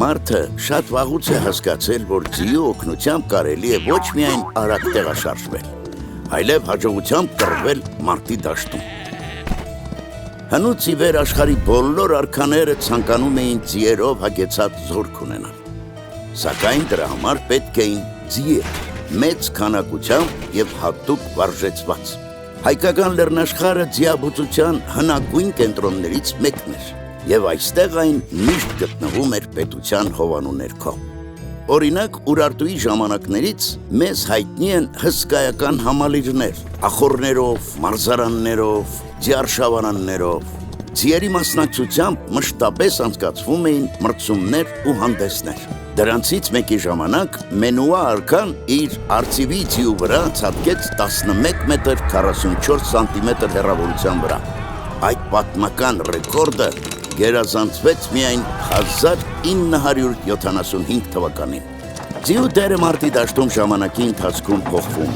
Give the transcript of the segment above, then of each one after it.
Մարդը շատ վաղուց է հասկացել, որ ձիու օգնությամբ կարելի է ոչ միայն արագ տեղաշարժվել, այլև հաջողությամբ կռվել մարտի դաշտում։ Հնուց ի վեր աշխարհի բոլոր արքաները ցանկանում էին ձիերով հագեցած զորք ունենալ։ Սակայն դրա համար պետք էին ձիեր, մեծ քանակությամբ եւ հատուկ վարժեցված։ Հայկական լեռնաշխարհը ձիաբուծության հնագույն կենտրոններից մեկն էր։ Եվ այստեղ այն միշտ գտնվում էր պետության հովանու ներքո։ Օրինակ, Ուրարտուի ժամանակներից մեզ հայտնի են հսկայական համալիրներ, ախոռներով, մարզարաններով, ձիարշավարաններով։ Ձիերի մասնակցությամբ մշտապես անցկացվում էին մրցումներ ու հանդեսներ։ Դրանցից մեկի ժամանակ Մենուա արքան իր արծիվի ձիու վրա ցատկեց 11 մետր 44 սանտիմետր հեռավորության վրա։ Այդ պատմական ռեկորդը գերազանցվեց միայն 1975 թվականին։ Ձիու դերը մարտի դաշտում ժամանակի ընթացքում փոխվում է։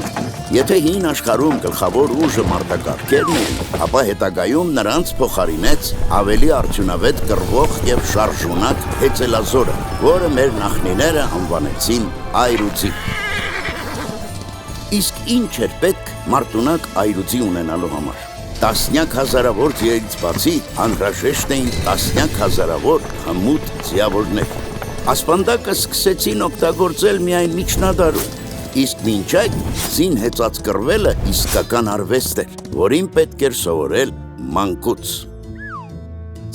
Եթե հին աշխարհում գլխավոր ուժը մարտակառքերն էին, ապա հետագայում նրանց փոխարինեց ավելի արդյունավետ կռվող եւ շարժունակ հեծելազորը, որը մեր նախնիները անվանեցին այրուձի։ Իսկ ինչ էր պետք մարտունակ այրուձի ունենալու համար։ Տասնյակ հազարավոր ձիերից բացի անհրաժեշտ էին տասնյակ հազարավոր հմուտ ձիավորներ։ Ասպանդակը սկսեցին օգտագործել միայն միջնադարում, իսկ մինչ այդ ձին հեծած կռվելը իսկական արվեստ էր, որին պետք էր սովորել մանկուց։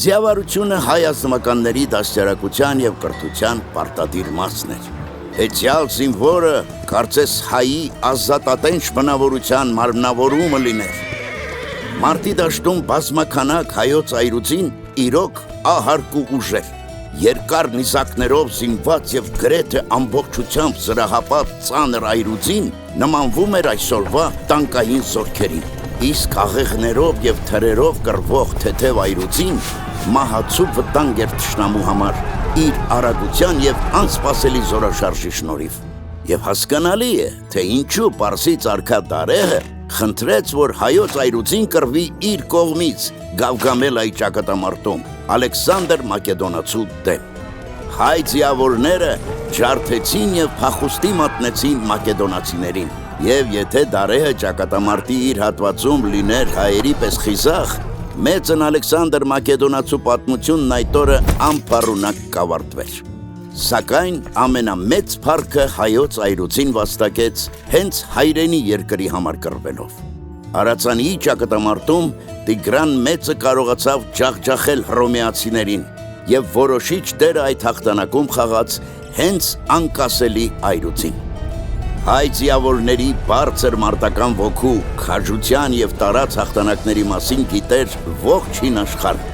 Ձիավարությունը հայ ազնվականների դաստիարակության եւ կրթության պարտադիր մասն էր։ Հեծյալ զինվորը կարծես հայի ազատատենչ բնավորության մարմնավորումը լիներ։ Մարտի դաշտում բազմաքանակ հայոց այրուձին իրոք ահարկ ու ուժ էր։ Երկար նիզակներով զինված եւ գրեթե ամբողջությամբ զրահապատ ծանր այրուձին նմանվում էր այսօրվա տանկային զորքերին։ Իսկ աղեղներով եւ թրերով կռվող թեթև այրուձին մահացու վտանգ էր թշնամու համար իր արագության եւ անսպասելի զորաշարժի շնորհիվ։ Եվ հասկանալի է, թե ինչու Պարսից արքա Դարեհը խնդրեց, որ հայոց այրուձին կռվի իր կողմից Գավգամելայի ճակատամարտում Ալեքսանդր Մակեդոնացու դեմ։ Հայ ձիավորները ջարդեցին եւ փախուստի մատնեցին մակեդոնացիներին։ Եվ եթե Դարեհը ճակատամարտի իր հատվածում լիներ հայերի պես խիզախ, մեծն Ալեքսանդր Մակեդոնացու պատմությունն այդ օրը անփառունակ կավարտվեր։ Սակայն ամենամեծ փառքը հայոց այրուձին վաստակեց հենց հայրենի երկրի համար կռվելով։ Արածանիի ճակատամարտում Տիգրան մեծը կարողացավ ջախջախել հռոմեացիներին եւ որոշիչ դեր այդ հաղթանակում խաղաց հենց անկասելի այրուձին։ Հայ ձիավորների բարձր մարտական ոգու, քաջության եւ տարած հաղթանակների մասին գիտեր ողջ հին աշխարհը։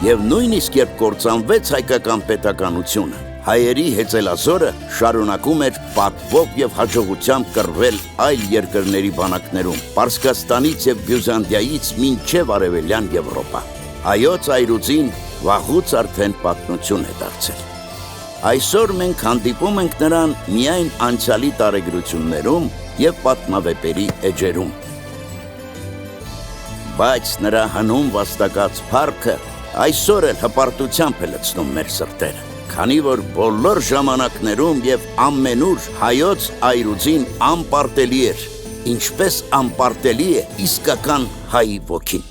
Եվ նույնիսկ երբ կործանվեց հայկական պետականությունը, հայերի հեծելազորը շարունակում էր պատվով եւ հաջողությամբ կռվել այլ երկրների բանակներում, Պարսկաստանից եւ Բյուզանդիայից մինչեւ Արևելյան Եվրոպա։ Հայոց այրուձին վաղուց արդեն պատմություն է դարձել։ Այսօր մենք հանդիպում ենք նրան միայն անցյալի տարեգրություններում եւ պատմավեպերի էջերում։ Բայց նրա հնում վաստակած փառքը այսօր էլ հպարտությամբ է լցնում մեր սրտերը, քանի որ բոլոր ժամանակներում եւ ամենուր հայոց այրուձին անպարտելի էր, ինչպես անպարտելի է իսկական հայի ոգին։